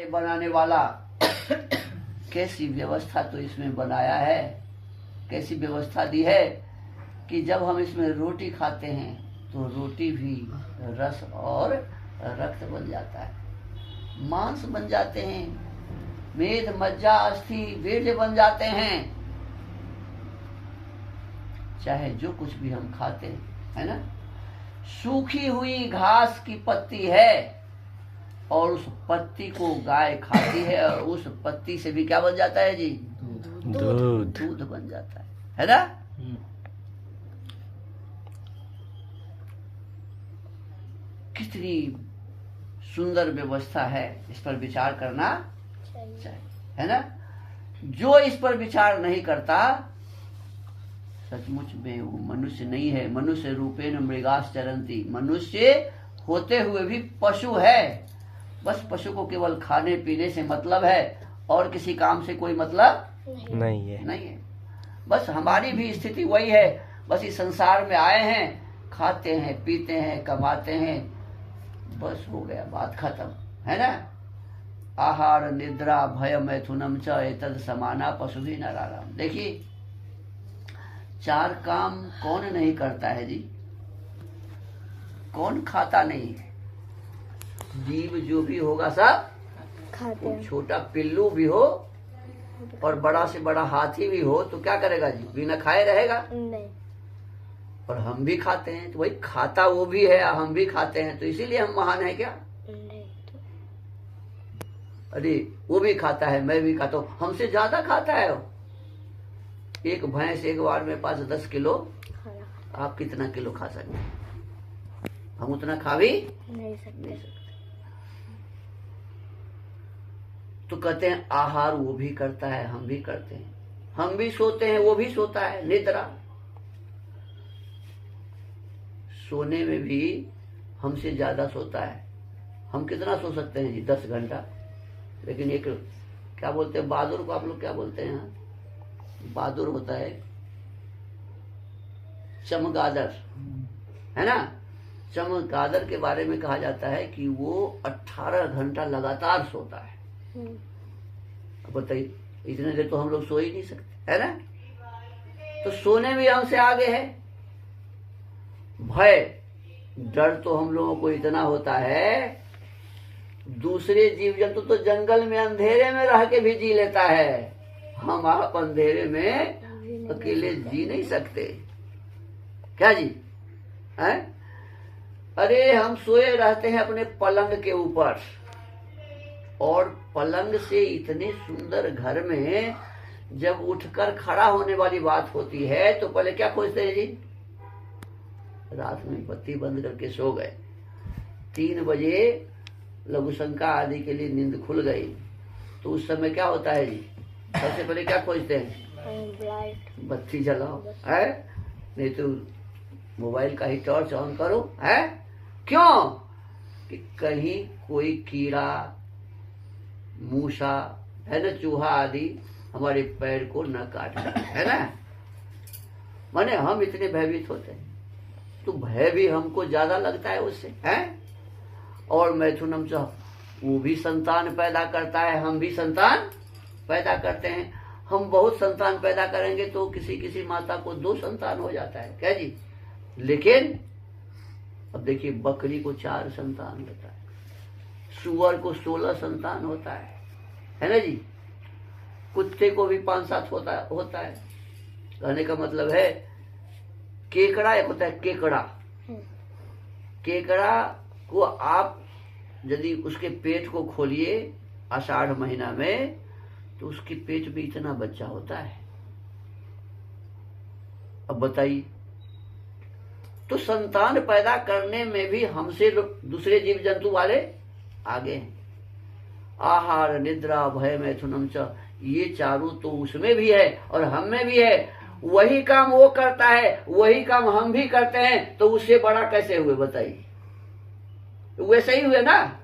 ये बनाने वाला कैसी व्यवस्था तो इसमें बनाया है, कैसी व्यवस्था दी है कि जब हम इसमें रोटी खाते हैं तो रोटी भी रस और रक्त बन जाता है, मांस बन जाते हैं, मेद मज्जा अस्थि वीर्य बन जाते हैं। चाहे जो कुछ भी हम खाते हैं, है ना। सूखी हुई घास की पत्ती है और उस पत्ती को गाय खाती है और उस पत्ती से भी क्या बन जाता है जी? दूध बन जाता है ना। कितनी सुंदर व्यवस्था है, इस पर विचार करना चाहिए, है ना। जो इस पर विचार नहीं करता सचमुच में वो मनुष्य नहीं है। मनुष्य रूपेण मृगास चरंती, मनुष्य होते हुए भी पशु है। बस पशु को केवल खाने पीने से मतलब है और किसी काम से कोई मतलब नहीं है। बस हमारी भी स्थिति वही है। बस इस संसार में आए हैं, खाते हैं, पीते हैं, कमाते हैं, बस हो गया, बात खत्म, है ना। आहार निद्रा भय मैथुनम च एतद समाना पशुभिः नराणाम्। देखिए, चार काम कौन नहीं करता है जी? कौन खाता नहीं है? जीव जो भी होगा सब खाते हैं। छोटा पिल्लू भी हो और बड़ा से बड़ा हाथी भी हो तो क्या करेगा जी? बिना खाए रहेगा? नहीं। और हम भी खाते हैं तो वही खाता वो भी है, हम भी खाते हैं, तो इसीलिए हम महान है क्या? नहीं। अरे वो भी खाता है, मैं भी खाता हूँ, हमसे ज्यादा खाता है वो। एक भैंस एक बार में 5-10 किलो, आप कितना किलो खा सकते हैं? हम उतना खा भी नहीं सकते। तो कहते हैं आहार वो भी करता है, हम भी करते हैं, हम भी सोते हैं, वो भी सोता है, निद्रा। सोने में भी हमसे ज्यादा सोता है। हम कितना सो सकते हैं जी? 10 घंटा। लेकिन एक क्या बोलते हैं बहादुर को, आप लोग क्या बोलते हैं? बहादुर होता है चमगादड़, है ना। चमगादड़ के बारे में कहा जाता है कि वो 18 घंटा लगातार सोता है। अब बताइए, इतने देर तो हम लोग सो ही नहीं सकते, है ना। तो सोने में हमसे आगे है। भय डर तो हम लोगों को इतना होता है, दूसरे जीव जंतु तो जंगल में अंधेरे में रह के भी जी लेता है, हम आप अंधेरे में अकेले जी नहीं सकते, क्या जी? है? अरे हम सोए रहते हैं अपने पलंग के ऊपर, और पलंग से इतने सुंदर घर में जब उठकर खड़ा होने वाली बात होती है तो पहले क्या खोजते हैं जी? रात में बत्ती बंद करके सो गए, 3 बजे लघुशंका आदि के लिए नींद खुल गई, तो उस समय क्या होता है जी? सबसे पहले क्या खोजते हैं? बत्ती जलाओ, है? नहीं तो मोबाइल का ही टॉर्च ऑन करो, है? क्यों? कि कहीं कोई कीड़ा, मूसा, है ना, चूहा आदि हमारे पैर को न काट सके, है ना। माने हम इतने भयभीत होते हैं, तो भय भी हमको ज्यादा लगता है उससे, है। और मैथुनम च, वो भी संतान पैदा करता है, हम भी संतान पैदा करते हैं। हम बहुत संतान पैदा करेंगे तो किसी किसी माता को 2 संतान हो जाता है, क्या जी? लेकिन अब देखिए, बकरी को 4 संतान होता है, सुअर को 16 संतान होता है ना जी। कुत्ते को भी 5-7 होता है। कहने का मतलब है, केकड़ा एक होता है, केकड़ा को आप यदि उसके पेट को खोलिए आषाढ़ महीना में तो उसके पेट में इतना बच्चा होता है। अब बताइए, तो संतान पैदा करने में भी हमसे दूसरे जीव जंतु वाले आगे हैं। आहार निद्रा भय मैथुनम च, ये चारों तो उसमें भी है और हम में भी है। वही काम वो करता है, वही काम हम भी करते हैं, तो उससे बड़ा कैसे हुए बताइए? वैसे ही हुए ना।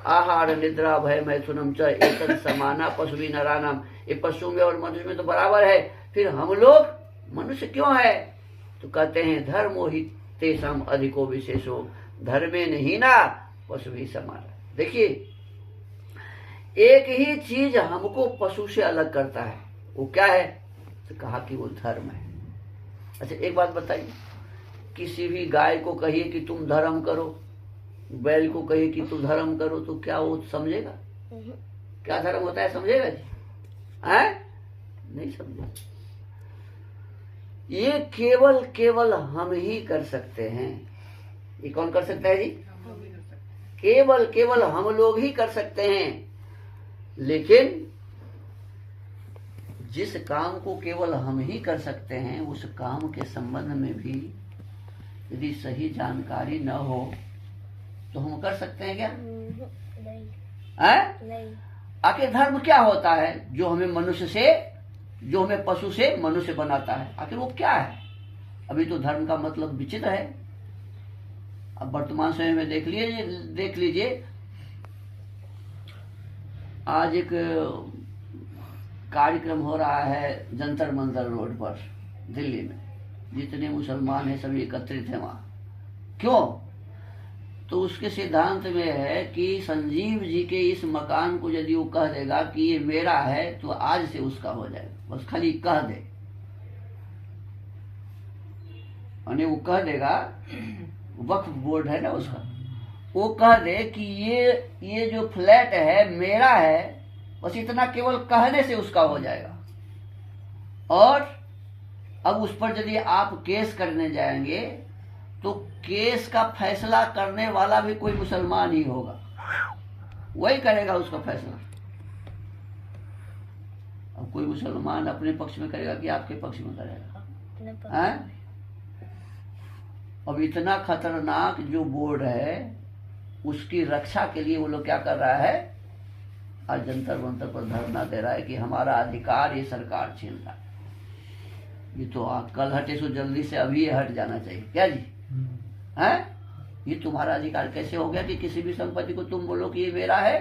आहार निद्रा भय मैथुनम च एतद समाना पशुभिः नराणाम्। ये पशु में और मनुष्य में तो बराबर है, फिर हम लोग मनुष्य क्यों है? तो कहते हैं धर्मो हि तेषाम् अधिको विशेषो धर्मेण हीना पशुभिः समाना। देखिए, एक ही चीज हमको पशु से अलग करता है, वो क्या है? तो कहा कि वो धर्म है। अच्छा एक बात बताइए, किसी भी गाय को कहिए कि तुम धर्म करो, बैल को कहिए कि तुम धर्म करो, तो क्या वो समझेगा? क्या धर्म होता है समझेगा जी? नहीं समझेगा। ये केवल हम ही कर सकते हैं। ये कौन कर सकता है जी? केवल हम लोग ही कर सकते हैं। लेकिन जिस काम को केवल हम ही कर सकते हैं, उस काम के संबंध में भी यदि सही जानकारी न हो तो हम कर सकते हैं क्या? नहीं। आखिर धर्म क्या होता है जो हमें पशु से मनुष्य बनाता है? आखिर वो क्या है? अभी तो धर्म का मतलब विचित्र है। अब वर्तमान समय में देख लीजिए, आज एक कार्यक्रम हो रहा है जंतर मंतर रोड पर दिल्ली में। जितने मुसलमान हैं सभी एकत्रित हैं वहां। क्यों? तो उसके सिद्धांत में है कि संजीव जी के इस मकान को यदि वो कह देगा कि ये मेरा है तो आज से उसका हो जाएगा। बस खाली कह दे, यानी वो कह देगा, वक्फ बोर्ड है ना उसका, वो कह दे कि ये जो फ्लैट है मेरा है, बस इतना केवल कहने से उसका हो जाएगा। और अब उस पर यदि आप केस करने जाएंगे तो केस का फैसला करने वाला भी कोई मुसलमान ही होगा, वही करेगा उसका फैसला। अब कोई मुसलमान अपने पक्ष में करेगा कि आपके पक्ष में करेगा? अब इतना खतरनाक जो बोर्ड है उसकी रक्षा के लिए वो लोग क्या कर रहा है? आज जंतर मंतर पर धरना दे रहा है कि हमारा अधिकार ये सरकार छीन रहा है। ये तो कल हटे सो जल्दी से अभी ये हट जाना चाहिए। क्या जी? ये तुम्हारा अधिकार कैसे हो गया कि किसी भी संपत्ति को तुम बोलो कि ये मेरा है?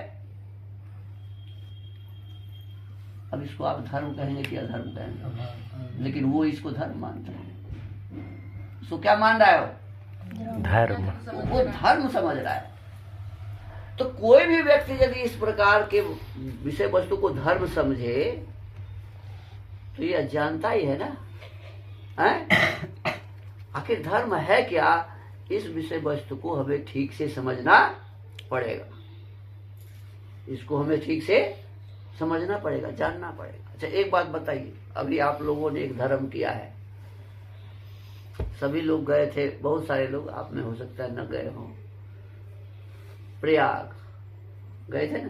अब इसको आप धर्म कहेंगे कि अधर्म कहेंगे, लेकिन वो इसको धर्म मानते हैं। इसको क्या मान रहा है वो? धर्म। वो धर्म समझ रहा है। तो कोई भी व्यक्ति यदि इस प्रकार के विषय वस्तु को धर्म समझे तो ये अज्ञानता ही है ना। आखिर धर्म है क्या? इस विषय वस्तु को हमें ठीक से समझना पड़ेगा। इसको हमें ठीक से समझना पड़ेगा, जानना पड़ेगा। अच्छा एक बात बताइए, अभी आप लोगों ने एक धर्म किया है, सभी लोग गए थे, बहुत सारे लोग, आप में हो सकता है न गए हों, प्रयाग गए थे ना?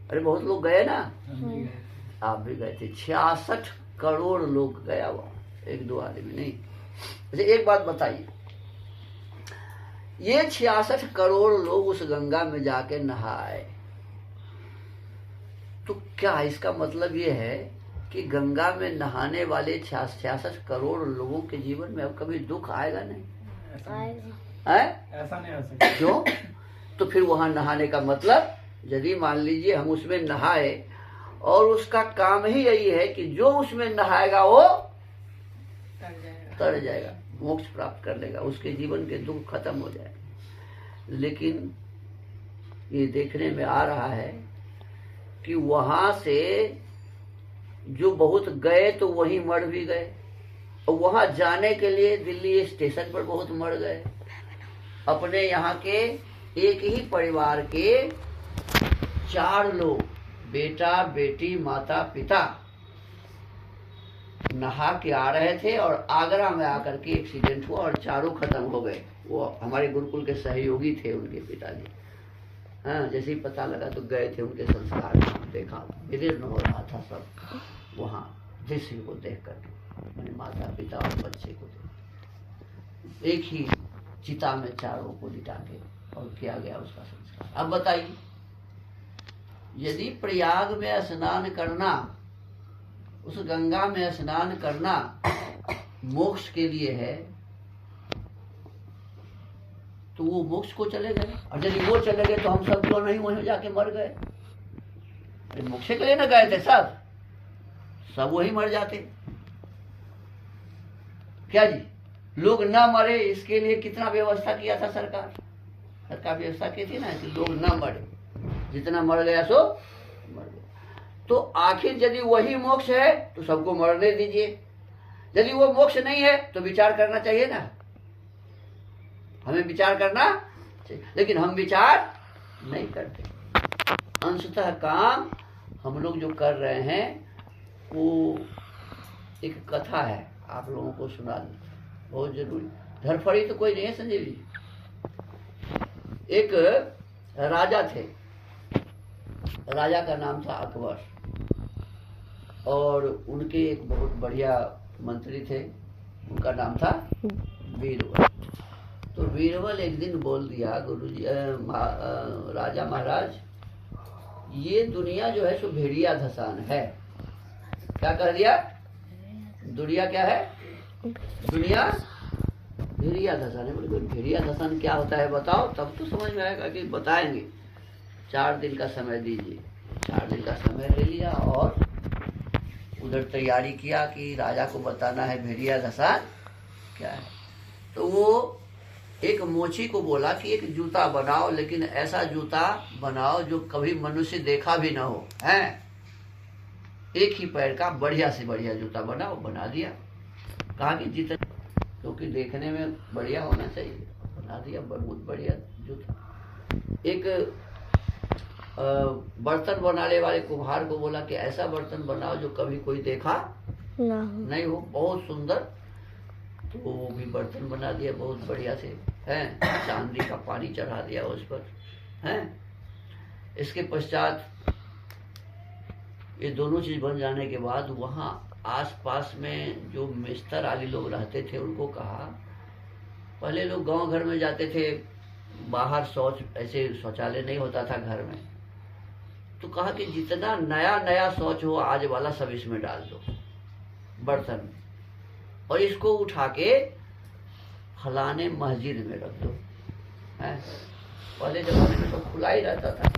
अरे बहुत लोग गए ना, आप भी गए थे। 66 करोड़ लोग गया हुआ, एक दो आदमी नहीं। अच्छा एक बात बताइए, ये 66 करोड़ लोग उस गंगा में जाके नहाए, तो क्या इसका मतलब ये है कि गंगा में नहाने वाले 66 करोड़ लोगों के जीवन में अब कभी दुख आएगा नहीं? ऐसा नहीं आ सकता। क्यों? तो फिर वहां नहाने का मतलब, यदि मान लीजिए हम उसमें नहाए और उसका काम ही यही है कि जो उसमें नहाएगा वो तर जाएगा, मोक्ष प्राप्त कर लेगा, उसके जीवन के दुख खत्म हो जाए। लेकिन ये देखने में आ रहा है कि वहां से जो बहुत गए तो वहीं मर भी गए, और वहां जाने के लिए दिल्ली स्टेशन पर बहुत मर गए। अपने यहाँ के एक ही परिवार के 4 लोग, बेटा बेटी माता पिता, नहा के आ रहे थे और आगरा में आकर के एक्सीडेंट हुआ और चारों खत्म हो गए। वो हमारे गुरुकुल के सहयोगी थे, उनके पिताजी। हाँ, जैसे ही पता लगा तो गए थे उनके संस्कार में, देखा विदीर्ण हो रहा था सब वहाँ दृश्य को देख कर, मैंने माता पिता और बच्चे को देख, एक ही चिता में चारों को लिटा के और किया गया उसका संस्कार। अब बताइए, यदि प्रयाग में स्नान करना, उस गंगा में स्नान करना मोक्ष के लिए है, तो वो मोक्ष को चले गए। और यदि वो चले गए तो हम सब क्यों नहीं वहीं जाके मर गए? अरे मोक्ष के लिए ना गए थे सब वही मर जाते। क्या जी? लोग ना मरे इसके लिए कितना व्यवस्था किया था सरकार व्यवस्था की थी ना कि लोग ना मरे। जितना मर गया सो मर गया। तो आखिर यदि वही मोक्ष है तो सबको मरने दीजिए, यदि वो मोक्ष नहीं है तो विचार करना चाहिए ना, हमें विचार करना चाहिए, लेकिन हम विचार नहीं करते। अंशतः काम हम लोग जो कर रहे हैं वो एक कथा है, आप लोगों को सुना दें, बहुत जरूरी। धरफड़ी तो कोई नहीं है संजय जी। एक राजा थे, राजा का नाम था अकबर, और उनके एक बहुत बढ़िया मंत्री थे, उनका नाम था बीरबल। तो बीरबल एक दिन बोल दिया, गुरुजी राजा महाराज, ये दुनिया जो है सो भेड़िया धसान है। क्या कह दिया? दुनिया क्या है? दुनिया भेड़िया धसान है। बोले भेड़िया धसान क्या होता है बताओ, तब तो समझ में आएगा। कि बताएंगे, 4 दिन का समय दीजिए। 4 दिन का समय ले लिया और उधर तैयारी किया कि राजा को बताना है भेड़िया धसान क्या है। तो वो एक मोची को बोला कि एक जूता बनाओ, लेकिन ऐसा जूता बनाओ जो कभी मनुष्य देखा भी ना हो, हैं? एक ही पैर का बढ़िया से बढ़िया जूता बनाओ। बना दिया। कहा कि जितना, क्योंकि देखने में बढ़िया होना चाहिए, बना दिया बहुत बढ़िया जूता। एक बर्तन बनाने वाले कुम्हार को बोला कि ऐसा बर्तन बनाओ जो कभी कोई देखा नहीं हो, बहुत सुंदर। तो वो भी बर्तन बना दिया बहुत बढ़िया से, हैं? चांदी का पानी चढ़ा दिया उस पर, हैं? इसके पश्चात ये दोनों चीज बन जाने के बाद वहाँ आसपास में जो मिस्तर आदि लोग रहते थे उनको कहा, पहले लोग गांव घर में जाते थे, बाहर शौच, ऐसे शौचालय नहीं होता था घर में, तो कहा कि जितना नया नया शौच हो आज वाला सब इसमें डाल दो बर्तन में, और इसको उठा के फलाने मस्जिद में रख दो, हैं? पहले जमाने में तो खुला ही रहता था,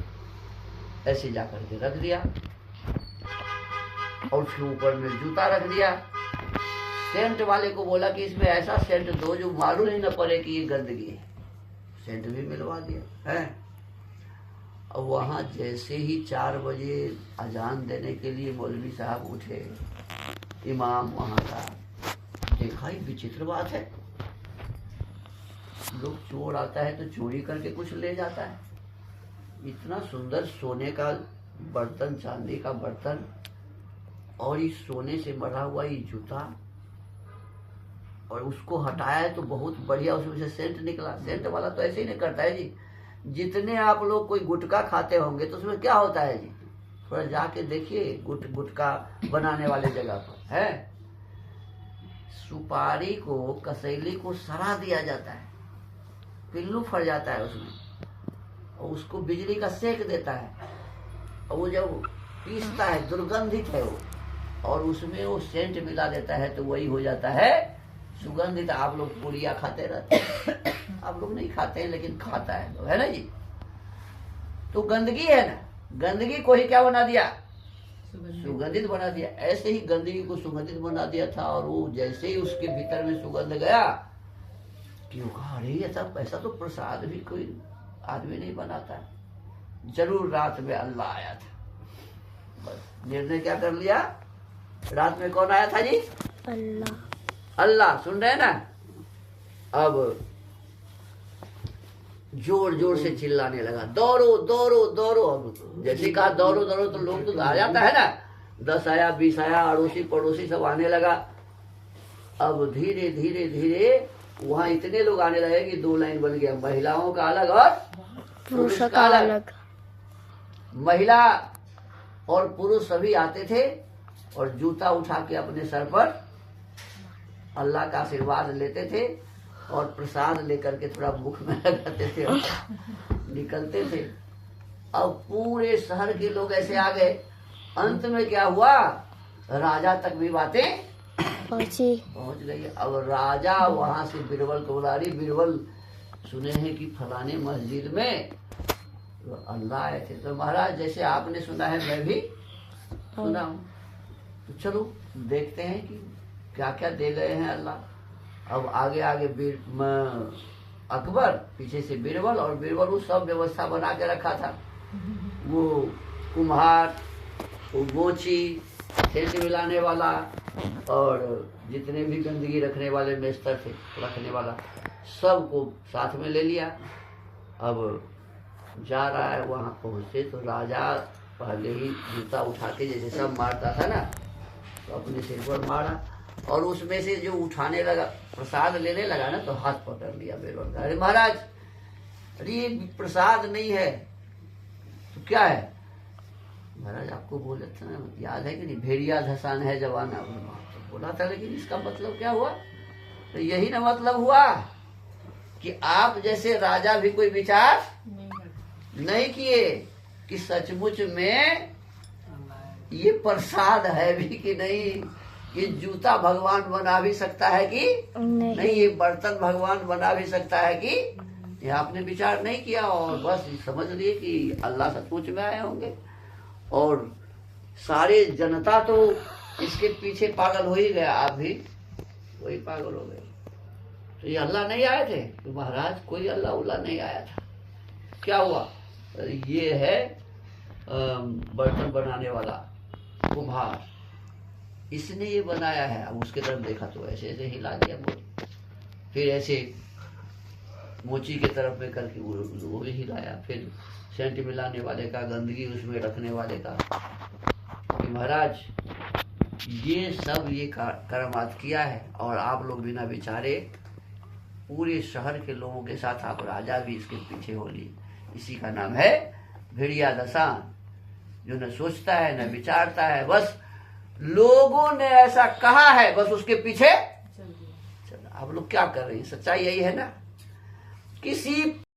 ऐसे जाकर के रख दिया। और उसके ऊपर में जूता रख दिया। सेंट वाले को बोला कि इसमें ऐसा सेंट दो जो मालूम ही न पड़े कि ये गंदगी है। सेंट भी मिलवा दिया, है? और वहां जैसे ही 4 बजे अजान देने के लिए मौलवी साहब उठे, इमाम वहां का, देखा ही विचित्र बात है, लोग चोर आता है तो चोरी करके कुछ ले जाता है। इतना सुंदर सोने का बर्तन, चांदी का बर्तन, और इस सोने से मढ़ा हुआ ये जूता, और उसको हटाया है तो बहुत बढ़िया उसमें से सेंट निकला। सेंट वाला तो ऐसे ही नहीं करता है जी। जितने आप लोग कोई गुटखा खाते होंगे तो उसमें क्या होता है जी, थोड़ा जाके देखिए गुटखा बनाने वाले जगह पर, है? सुपारी को, कसैली को सड़ा दिया जाता है, पिल्लू फट जाता है उसमें, और उसको बिजली का सेक देता है, और वो जब पीसता है दुर्गंधित है वो, और उसमें वो सेंट मिला देता है तो वही हो जाता है सुगंधित। आप लोग पूड़िया खाते रहते हैं, आप लोग नहीं खाते हैं लेकिन खाता है लोग, है ना जी? तो गंदगी है ना, गंदगी को ही क्या बना दिया? सुगंधित बना दिया। ऐसे ही गंदगी को सुगंधित बना दिया था, और वो जैसे ही उसके भीतर में सुगंध गया कि अरे ये सब, ऐसा तो प्रसाद भी कोई आदमी नहीं बनाता। जरूर रात में अल्लाह आया था, बस निर्णय क्या कर लिया, रात में कौन आया था जी? अल्लाह। अल्लाह, सुन रहे हैं ना? अब जोर जोर से चिल्लाने लगा, दौड़ो दौड़ो दौड़ो। अब जैसे कहा दौड़ो दौड़ो तो लोग तो आ जाता है ना, 10 आया, 20 आया, अड़ोसी पड़ोसी सब आने लगा। अब धीरे धीरे धीरे वहां इतने लोग आने लगे कि 2 लाइन बन गया, महिलाओं का अलग और पुरुष का अलग। महिला और पुरुष सभी आते थे और जूता उठा के अपने सर पर अल्लाह का आशीर्वाद लेते थे, और प्रसाद लेकर के थोड़ा मुख में लगाते थे और निकलते थे। अब पूरे शहर के लोग ऐसे आ गए। अंत में क्या हुआ, राजा तक भी बातें पहुंच गई। अब राजा वहां से बीरबल को बुला रही, बीरबल सुने हैं कि फलाने मस्जिद में तो अल्लाह आए थे। तो महाराज जैसे आपने सुना है मैं भी सुना हूँ, तो चलो देखते हैं कि क्या क्या दे गए हैं अल्लाह। अब आगे आगे अकबर, पीछे से बीरबल, और बीरबल उस सब व्यवस्था बना के रखा था। वो कुम्हार, वो मोची, सेंट मिलाने वाला और जितने भी गंदगी रखने वाले मेस्तर थे, रखने वाला, सबको साथ में ले लिया। अब जा रहा है, वहाँ पहुँचे तो राजा पहले ही जूता उठा के जैसे सब मारता था ना, तो अपने सिर पर मारा और उसमें से जो उठाने लगा, प्रसाद लेने लगा ना, तो हाथ पकड़ लिया बेरोल का। अरे महाराज, अरे ये प्रसाद नहीं है तो क्या है? महाराज आपको बोले थे ना, याद है कि नहीं, भेड़िया धसान है जवाना, तो बोला था, लेकिन इसका मतलब क्या हुआ? तो यही ना मतलब हुआ कि आप जैसे राजा भी कोई विचार नहीं किए कि सचमुच में ये प्रसाद है भी कि नहीं, ये जूता भगवान बना भी सकता है कि नहीं, ये बर्तन भगवान बना भी सकता है कि, ये आपने विचार नहीं किया और बस समझ लिए कि अल्लाह सचमुच में आए होंगे। और सारे जनता तो इसके पीछे पागल हो ही गया, आप भी वही पागल हो गए। तो ये अल्लाह नहीं आए थे? तो महाराज कोई अल्लाह उल्लाह नहीं आया था। क्या हुआ? ये है बर्तन बनाने वाला कुम्हार, इसने ये बनाया है। अब उसके तरफ देखा तो ऐसे ऐसे हिला दिया बोल, फिर ऐसे मोची के तरफ में करके वो भी हिलाया, फिर सेंट मिलाने वाले का, गंदगी उसमें रखने वाले का। कि महाराज ये सब ये कर्मात किया है और आप लोग बिना विचारे पूरे शहर के लोगों के साथ आप राजा भी इसके पीछे हो लिए। इसी का नाम है भेड़िया दसान, जो न सोचता है न विचारता है, बस लोगों ने ऐसा कहा है, बस उसके पीछे चल। आप लोग क्या कर रहे हैं? सच्चाई यही है ना। किसी